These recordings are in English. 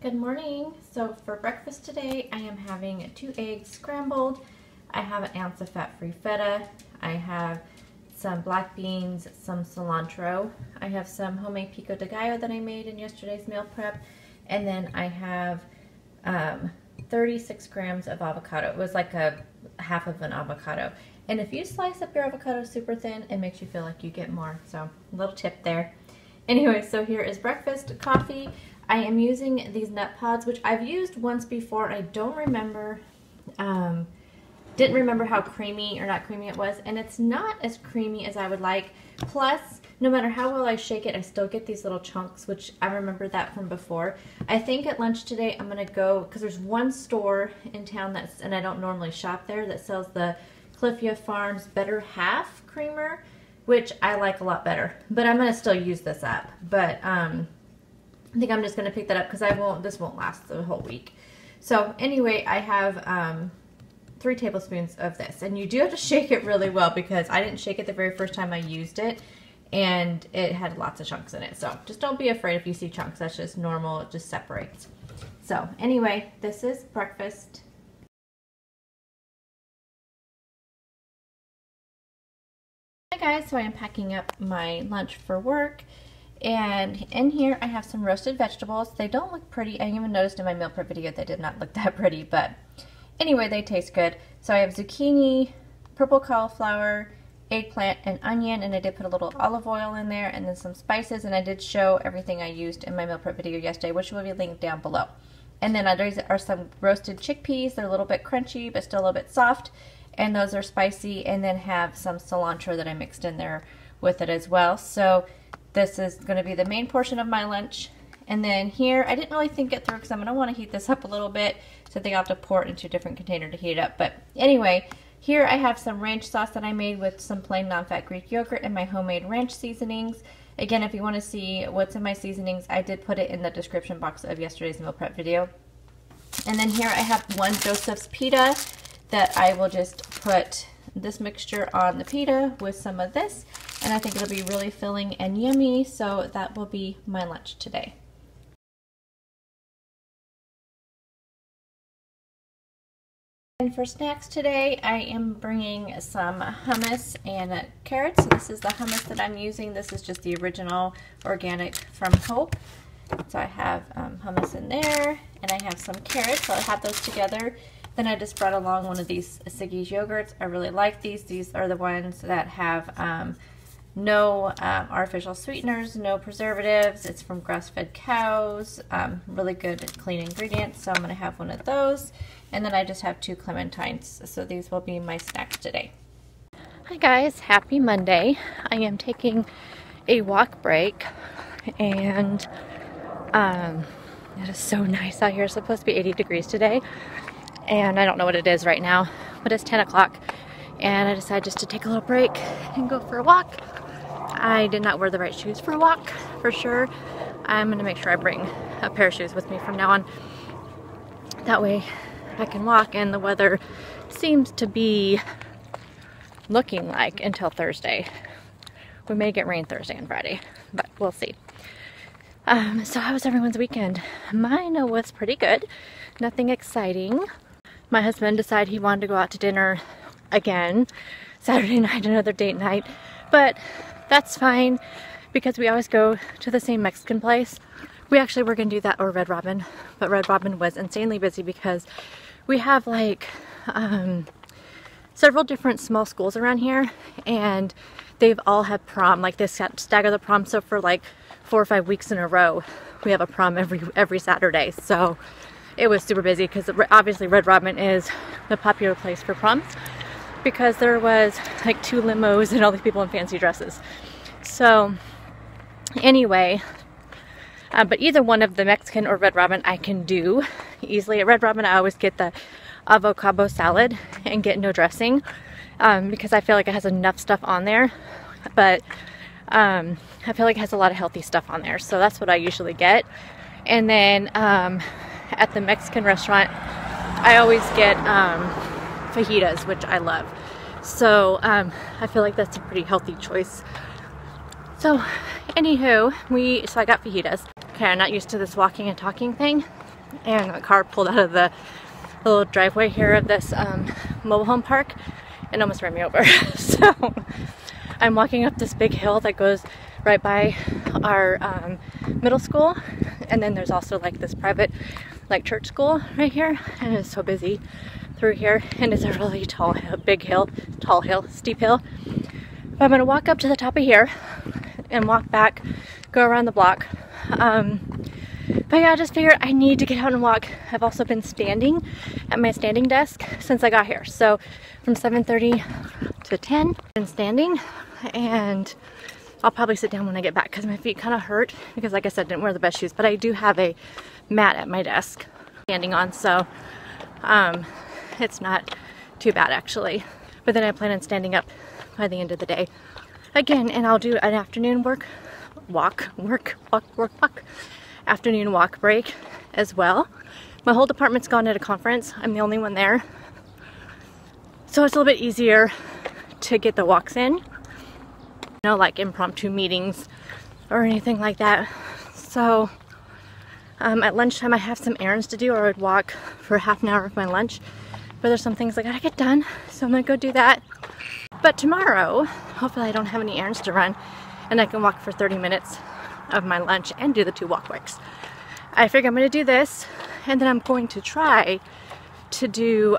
Good morning. So for breakfast today, I am having 2 eggs scrambled. I have an ounce of fat-free feta. I have some black beans, some cilantro. I have some homemade pico de gallo that I made in yesterday's meal prep. And then I have 36 grams of avocado. It was like a half of an avocado. And if you slice up your avocado super thin, it makes you feel like you get more. So a little tip there. Anyway, so here is breakfast coffee. I am using these nut pods, which I've used once before. I don't remember, didn't remember how creamy or not creamy it was, and it's not as creamy as I would like. Plus, no matter how well I shake it, I still get these little chunks, which I remember that from before. I think at lunch today I'm gonna go, because there's one store in town that's, and I don't normally shop there, that sells the Cliffia Farms Better Half creamer, which I like a lot better. But I'm gonna still use this up. But I think I'm just going to pick that up because this won't last the whole week. So anyway, I have 3 tablespoons of this. And you do have to shake it really well because I didn't shake it the very first time I used it. And it had lots of chunks in it. So just don't be afraid if you see chunks. That's just normal. It just separates. So anyway, this is breakfast. Hi guys, so I am packing up my lunch for work. And in here I have some roasted vegetables. They don't look pretty. I even noticed in my meal prep video they did not look that pretty, but anyway, they taste good. So I have zucchini, purple cauliflower, eggplant, and onion, and I did put a little olive oil in there and then some spices, and I did show everything I used in my meal prep video yesterday, which will be linked down below. And then there are some roasted chickpeas. They're a little bit crunchy but still a little bit soft, and those are spicy, and then have some cilantro that I mixed in there with it as well. So this is going to be the main portion of my lunch. And then here, I didn't really think it through because I'm going to want to heat this up a little bit. So I think I'll have to pour it into a different container to heat it up. But anyway, here I have some ranch sauce that I made with some plain non-fat Greek yogurt and my homemade ranch seasonings. Again, if you want to see what's in my seasonings, I did put it in the description box of yesterday's meal prep video. And then here I have 1 Joseph's pita that I will just put this mixture on the pita with some of this, and I think it'll be really filling and yummy, so that will be my lunch today. And for snacks today, I am bringing some hummus and carrots. This is the hummus that I'm using. This is just the original organic from Hope. So I have hummus in there, and I have some carrots, so I'll have those together. Then I just brought along one of these Siggi's yogurts. I really like these. These are the ones that have no artificial sweeteners, no preservatives. It's from grass-fed cows. Really good, clean ingredients. So I'm going to have one of those. And then I just have 2 clementines. So these will be my snacks today. Hi guys, happy Monday. I am taking a walk break, and it is so nice out here. It's supposed to be 80 degrees today. And I don't know what it is right now, but it's 10 o'clock. And I decided just to take a little break and go for a walk. I did not wear the right shoes for a walk, for sure. I'm going to make sure I bring a pair of shoes with me from now on. That way I can walk, and the weather seems to be looking like until Thursday. We may get rain Thursday and Friday, but we'll see. So how was everyone's weekend? Mine was pretty good. Nothing exciting. My husband decided he wanted to go out to dinner again. Saturday night, another date night. But that's fine because we always go to the same Mexican place. We actually were going to do that or Red Robin. But Red Robin was insanely busy because we have like several different small schools around here. And they've all had prom. Like they stagger the prom. So for like 4 or 5 weeks in a row, we have a prom every Saturday. So it was super busy because obviously Red Robin is the popular place for proms because there was like 2 limos and all these people in fancy dresses. So anyway, but either one of the Mexican or Red Robin I can do easily. At Red Robin I always get the avocado salad and get no dressing because I feel like it has enough stuff on there, but I feel like it has a lot of healthy stuff on there, so that's what I usually get. And then at the Mexican restaurant I always get fajitas, which I love, so I feel like that's a pretty healthy choice. So anywho, so I got fajitas. Okay, I'm not used to this walking and talking thing. and a car pulled out of the little driveway here of this mobile home park and almost ran me over. So I'm walking up this big hill that goes right by our middle school, and then there's also like this private like church school right here, and it's so busy through here, and it's a really tall hill, big hill, tall hill, steep hill. But I'm gonna walk up to the top of here and walk back, go around the block. But yeah, I just figured I need to get out and walk. I've also been standing at my standing desk since I got here. So from 7:30 to 10, I've been standing, and I'll probably sit down when I get back because my feet kind of hurt because, like I said, I didn't wear the best shoes, but I do have a mat at my desk standing on, so it's not too bad actually. But then I plan on standing up by the end of the day again, and I'll do an afternoon afternoon walk break as well. My whole department's gone at a conference. I'm the only one there, so it's a little bit easier to get the walks in, you know, like impromptu meetings or anything like that. So at lunchtime I have some errands to do, or I would walk for half an hour of my lunch, but there's some things I gotta get done, so I'm gonna go do that. But tomorrow, hopefully I don't have any errands to run and I can walk for 30 minutes of my lunch and do the 2 walk breaks. I figure I'm going to do this, and then I'm going to try to do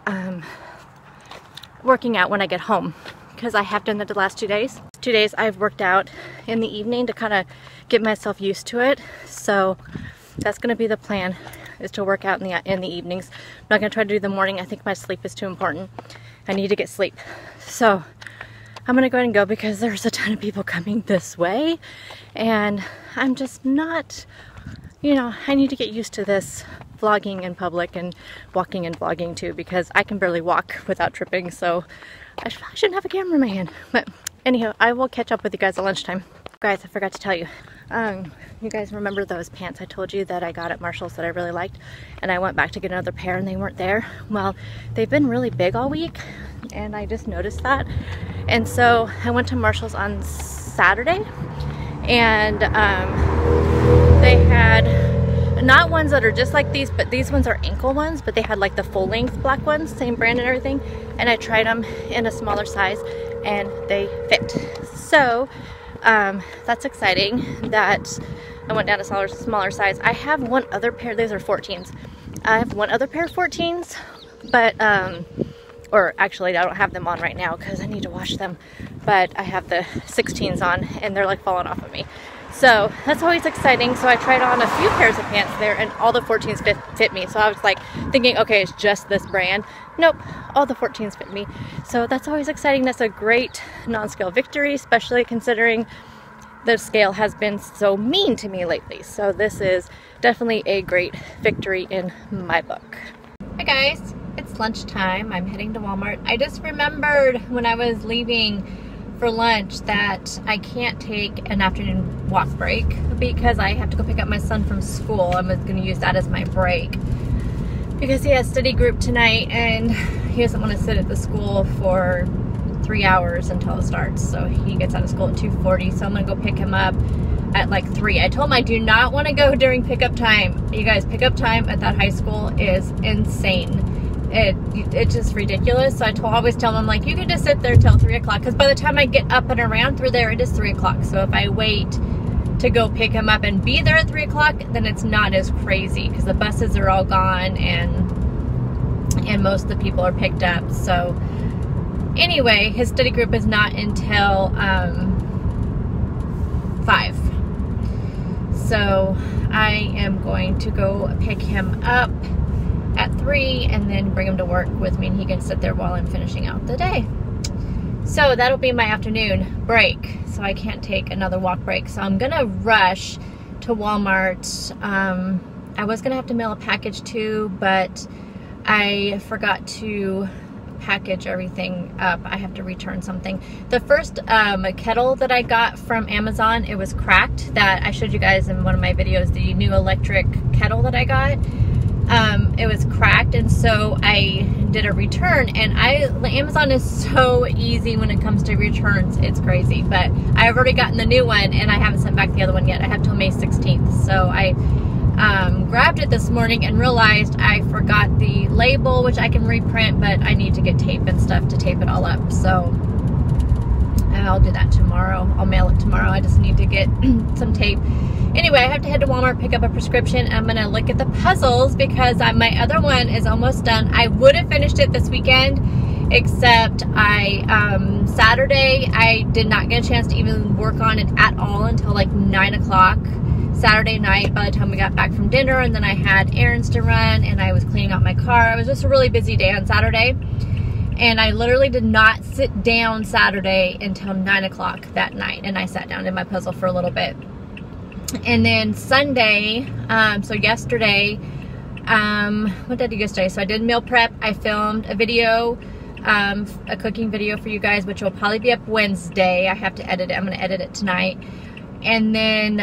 working out when I get home, because I have done that the last 2 days. 2 days I've worked out in the evening to kind of get myself used to it. So that's going to be the plan, is to work out in the evenings. I'm not going to try to do the morning. I think my sleep is too important. I need to get sleep. So I'm gonna go ahead and go because there's a ton of people coming this way, and I'm just not, you know, I need to get used to this vlogging in public and walking and vlogging too, because I can barely walk without tripping, so I shouldn't have a camera in my hand. But anyhow, I will catch up with you guys at lunchtime. Guys, I forgot to tell you, you guys remember those pants I told you that I got at Marshall's that I really liked, and I went back to get another pair and they weren't there? Well, they've been really big all week, and I just noticed that. And so I went to Marshall's on Saturday, and they had not ones that are just like these, but these ones are ankle ones, but they had like the full length black ones, same brand and everything, and I tried them in a smaller size and they fit. So that's exciting that I went down to a smaller size. I have one other pair, these are 14s. I have one other pair of 14s, but or actually I don't have them on right now because I need to wash them, but I have the 16s on and they're like falling off of me. So that's always exciting. So I tried on a few pairs of pants there and all the 14s fit me. So I was like thinking, okay, it's just this brand. Nope, all the 14s fit me. So that's always exciting. That's a great non-scale victory, especially considering the scale has been so mean to me lately. So this is definitely a great victory in my book. Hi guys, it's lunchtime. I'm heading to Walmart. I just remembered when I was leaving for lunch that I can't take an afternoon walk break because I have to go pick up my son from school. I'm going to use that as my break because he has study group tonight and he doesn't want to sit at the school for 3 hours until it starts. So he gets out of school at 2:40. So I'm going to go pick him up at like 3. I told him I do not want to go during pickup time. You guys, pickup time at that high school is insane. It's just ridiculous. So I always tell them, like, you can just sit there till 3 o'clock, because by the time I get up and around through there, it is 3 o'clock. So if I wait to go pick him up and be there at 3 o'clock, then it's not as crazy because the buses are all gone and most of the people are picked up. So anyway, his study group is not until 5. So I am going to go pick him up at 3 and then bring him to work with me, and he can sit there while I'm finishing out the day. So that'll be my afternoon break. So I can't take another walk break. So I'm gonna rush to Walmart. I was gonna have to mail a package too, but I forgot to package everything up. I have to return something. The first kettle that I got from Amazon, it was cracked. That I showed you guys in one of my videos, the new electric kettle that I got. It was cracked, and so I did a return, and Amazon is so easy when it comes to returns. It's crazy, but I've already gotten the new one and I haven't sent back the other one yet. I have till May 16th. So I grabbed it this morning and realized I forgot the label, which I can reprint, but I need to get tape and stuff to tape it all up. So I'll do that tomorrow. I'll mail it tomorrow. I just need to get some tape. Anyway, I have to head to Walmart, pick up a prescription. I'm going to look at the puzzles because my other one is almost done. I would have finished it this weekend, except Saturday, I did not get a chance to even work on it at all until like 9 o'clock Saturday night by the time we got back from dinner. And then I had errands to run and I was cleaning out my car. It was just a really busy day on Saturday. And I literally did not sit down Saturday until 9 o'clock that night. And I sat down in my puzzle for a little bit. And then Sunday, so yesterday, what did I do yesterday? So I did meal prep. I filmed a video, a cooking video for you guys, which will probably be up Wednesday. I have to edit it. I'm going to edit it tonight. And then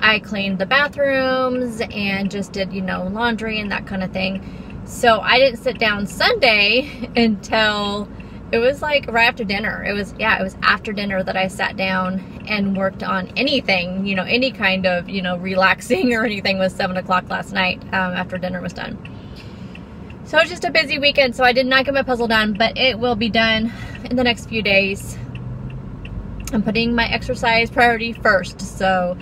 I cleaned the bathrooms and just did, you know, laundry and that kind of thing. So I didn't sit down Sunday until it was like right after dinner. It was after dinner that I sat down and worked on anything, you know, any kind of, you know, relaxing or anything. Was 7 o'clock last night after dinner was done. So it was just a busy weekend, so I did not get my puzzle done, but it will be done in the next few days. I'm putting my exercise priority first. So,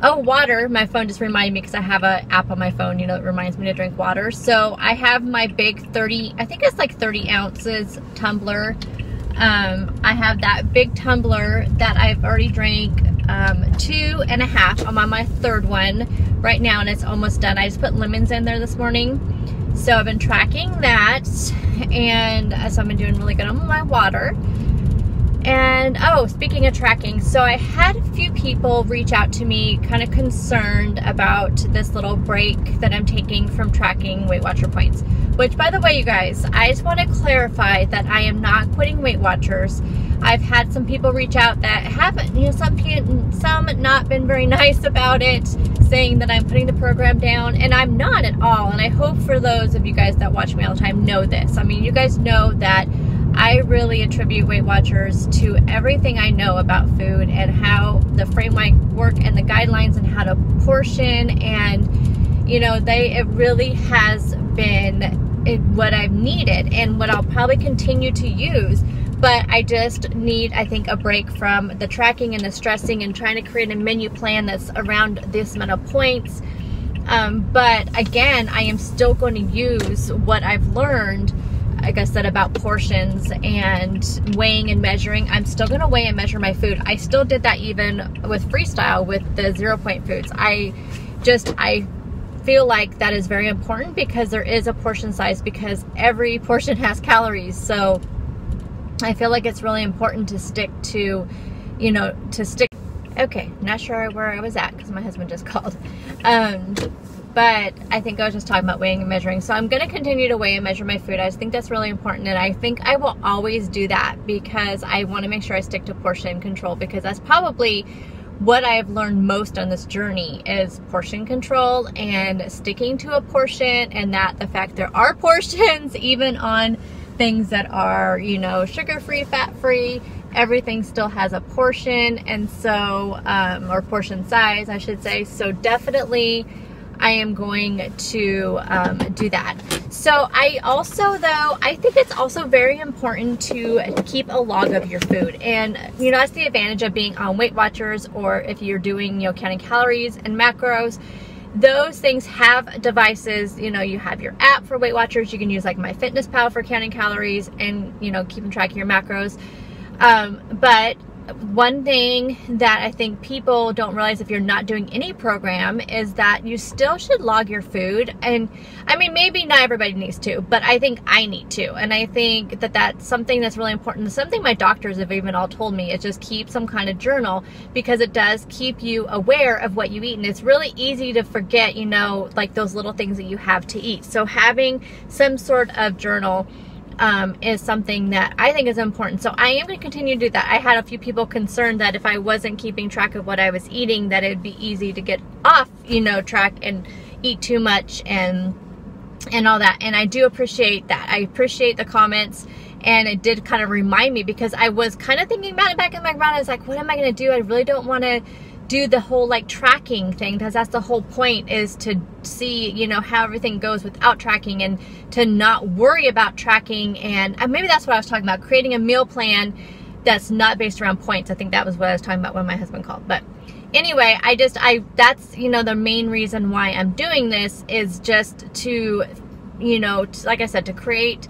oh, water. My phone just reminded me because I have an app on my phone, you know, that reminds me to drink water. So I have my big 30, I think it's like 30 ounces tumbler. I have that big tumbler that I've already drank 2.5. I'm on my third one right now and it's almost done. I just put lemons in there this morning. So I've been tracking that, and so I've been doing really good on my water. And oh, speaking of tracking, so I had a few people reach out to me kind of concerned about this little break that I'm taking from tracking Weight Watcher points. Which, by the way, you guys, I just want to clarify that I am not quitting Weight Watchers. I've had some people reach out that haven't, you know, some not been very nice about it, saying that I'm putting the program down, and I'm not at all. And I hope for those of you guys that watch me all the time know this. I mean, you guys know that I really attribute Weight Watchers to everything I know about food and how the framework work and the guidelines and how to portion, and you know, it really has been what I've needed and what I'll probably continue to use. But I just need, I think, a break from the tracking and the stressing and trying to create a menu plan that's around this amount of points. But again, I am still going to use what I've learned, like I said, about portions and weighing and measuring. I'm still going to weigh and measure my food. I still did that even with freestyle with the 0 point foods. I feel like that is very important because there is a portion size, because every portion has calories. So I feel like it's really important to stick to, you know, okay, not sure where I was at because my husband just called. But I think I was just talking about weighing and measuring. So I'm going to continue to weigh and measure my food. I just think that's really important. And I think I will always do that because I want to make sure I stick to portion control, because that's probably what I've learned most on this journey is portion control and sticking to a portion, and that the fact there are portions even on things that are, you know, sugar-free, fat-free, everything still has a portion. And so, or portion size, I should say. So definitely I am going to do that. So I also, though, I think it's also very important to keep a log of your food. And, you know, that's the advantage of being on Weight Watchers, or if you're doing, you know, counting calories and macros. Those things have devices. You know, you have your app for Weight Watchers. You can use like MyFitnessPal for counting calories and, you know, keeping track of your macros. But one thing that I think people don't realize if you're not doing any program is that you still should log your food. And I mean, maybe not everybody needs to, but I think I need to. And I think that that's something that's really important. Something my doctors have even all told me is just keep some kind of journal, because it does keep you aware of what you eat. And it's really easy to forget, you know, like those little things that you have to eat. So having some sort of journal is something that I think is important. So I am going to continue to do that. I had a few people concerned that if I wasn't keeping track of what I was eating, that it'd be easy to get off, you know, track and eat too much and all that. And I do appreciate that. I appreciate the comments, and it did kind of remind me, because I was kind of thinking about it back in my mind. I was like, what am I going to do? I really don't want to do the whole like tracking thing, because that's the whole point, is to see, you know, how everything goes without tracking, and to not worry about tracking. And maybe that's what I was talking about, creating a meal plan that's not based around points. I think that was what I was talking about when my husband called. But anyway, that's, you know, the main reason why I'm doing this is just to, you know, like I said, to create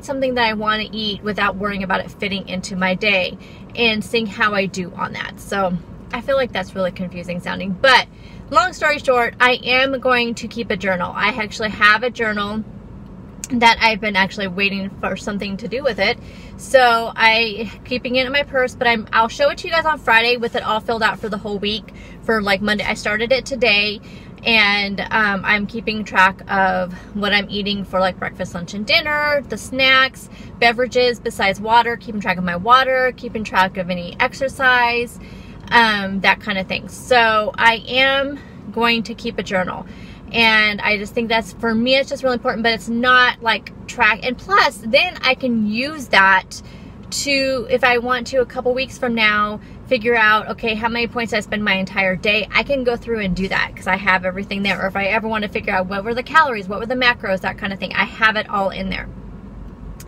something that I want to eat without worrying about it fitting into my day, and seeing how I do on that. So I feel like that's really confusing sounding, but long story short, I am going to keep a journal. I actually have a journal that I've been actually waiting for something to do with it. So keeping it in my purse, but I'll show it to you guys on Friday with it all filled out for the whole week. For like Monday, I started it today, and I'm keeping track of what I'm eating for like breakfast, lunch, and dinner, the snacks, beverages besides water, keeping track of my water, keeping track of any exercise, that kind of thing. So I am going to keep a journal. And I just think that's, for me, it's just really important, but it's not like track. And plus, then I can use that to, if I want to, a couple weeks from now, figure out, okay, how many points I spend my entire day. I can go through and do that because I have everything there. Or if I ever want to figure out what were the calories, what were the macros, that kind of thing, I have it all in there.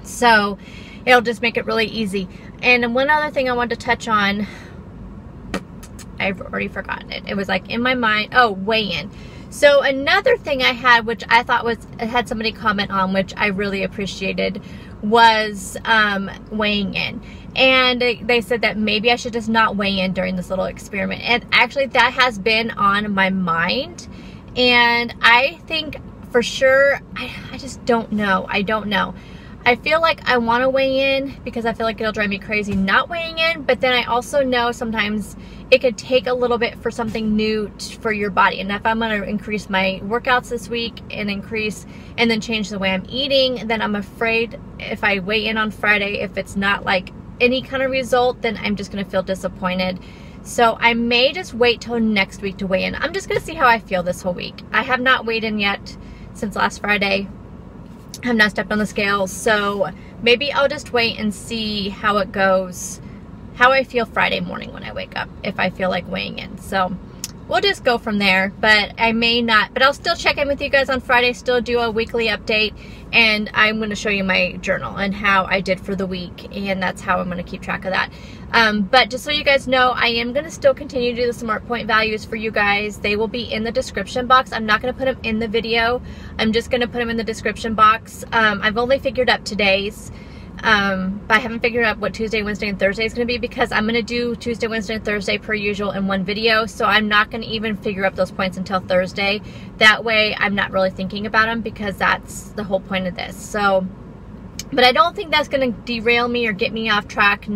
So it'll just make it really easy. And one other thing I wanted to touch on, I've already forgotten it. It was like in my mind. Oh, weigh-in. So another thing I had, which I thought had somebody comment on, which I really appreciated, was weighing in. And they said that maybe I should just not weigh in during this little experiment. And actually that has been on my mind. And I think for sure, I just don't know. I don't know. I feel like I want to weigh in because I feel like it'll drive me crazy not weighing in. But then I also know sometimes it could take a little bit for something new for your body. And if I'm going to increase my workouts this week and then change the way I'm eating, then I'm afraid if I weigh in on Friday, if it's not like any kind of result, then I'm just going to feel disappointed. So I may just wait till next week to weigh in. I'm just going to see how I feel this whole week. I have not weighed in yet since last Friday. I have not stepped on the scales. So maybe I'll just wait and see how it goes, how I feel Friday morning when I wake up, if I feel like weighing in. So we'll just go from there, but I may not, but I'll still check in with you guys on Friday, still do a weekly update, and I'm going to show you my journal and how I did for the week, and that's how I'm going to keep track of that. But just so you guys know, I am going to still continue to do the Smart Point values for you guys. They will be in the description box. I'm not going to put them in the video. I'm just going to put them in the description box. I've only figured up today's. But I haven't figured out what Tuesday, Wednesday, and Thursday is going to be, because I'm going to do Tuesday, Wednesday, and Thursday per usual in one video. So I'm not going to even figure up those points until Thursday. That way I'm not really thinking about them, because that's the whole point of this. So, but I don't think that's going to derail me or get me off track,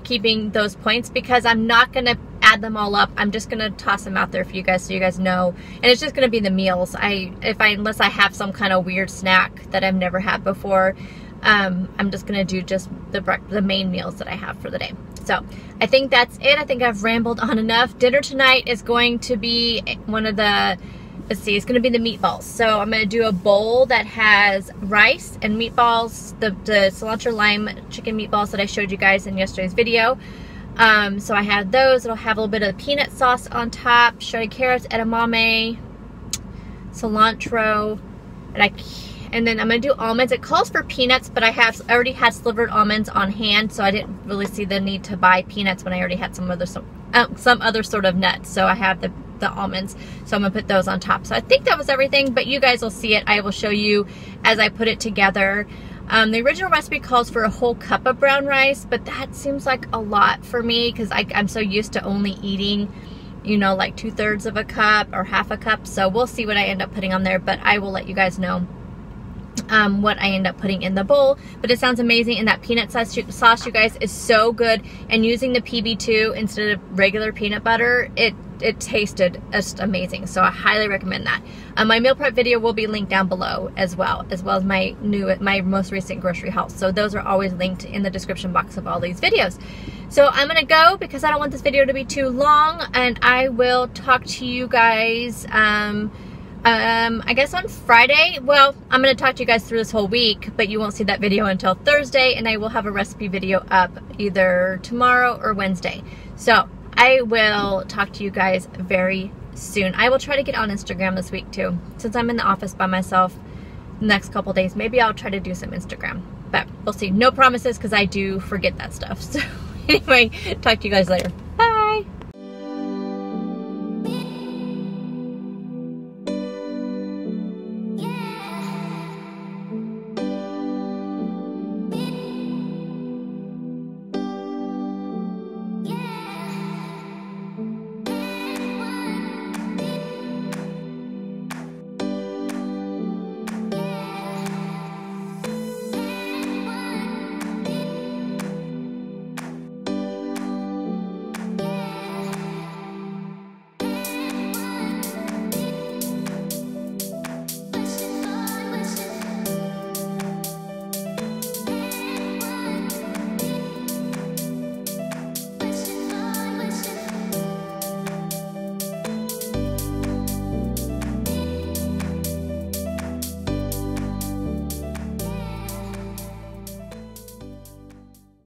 keeping those points, because I'm not going to add them all up. I'm just going to toss them out there for you guys so you guys know. And it's just going to be the meals. Unless I have some kind of weird snack that I've never had before, I'm just going to do just the main meals that I have for the day. So I think that's it. I think I've rambled on enough. Dinner tonight is going to be it's going to be the meatballs. So I'm going to do a bowl that has rice and meatballs, the cilantro-lime chicken meatballs that I showed you guys in yesterday's video. So I have those. It'll have a little bit of peanut sauce on top, shredded carrots, edamame, cilantro, and then I'm going to do almonds. It calls for peanuts, but I already had slivered almonds on hand, so I didn't really see the need to buy peanuts when I already had some other sort of nuts. So I have the almonds, so I'm going to put those on top. So I think that was everything, but you guys will see it. I will show you as I put it together. The original recipe calls for a whole cup of brown rice, but that seems like a lot for me because I'm so used to only eating, like 2/3 of a cup or half a cup. So we'll see what I end up putting on there, but I will let you guys know what I end up putting in the bowl. But it sounds amazing, and that peanut sauce, you guys, is so good. And using the PB2 instead of regular peanut butter, it tasted just amazing. So I highly recommend that. My meal prep video will be linked down below as well as my most recent grocery haul. So those are always linked in the description box of all these videos. So I'm gonna go because I don't want this video to be too long, and I will talk to you guys I guess on Friday. Well, I'm going to talk to you guys through this whole week, but you won't see that video until Thursday, and I will have a recipe video up either tomorrow or Wednesday. So I will talk to you guys very soon. I will try to get on Instagram this week too. Since I'm in the office by myself the next couple days, maybe I'll try to do some Instagram. But we'll see. No promises because I do forget that stuff. So anyway, talk to you guys later.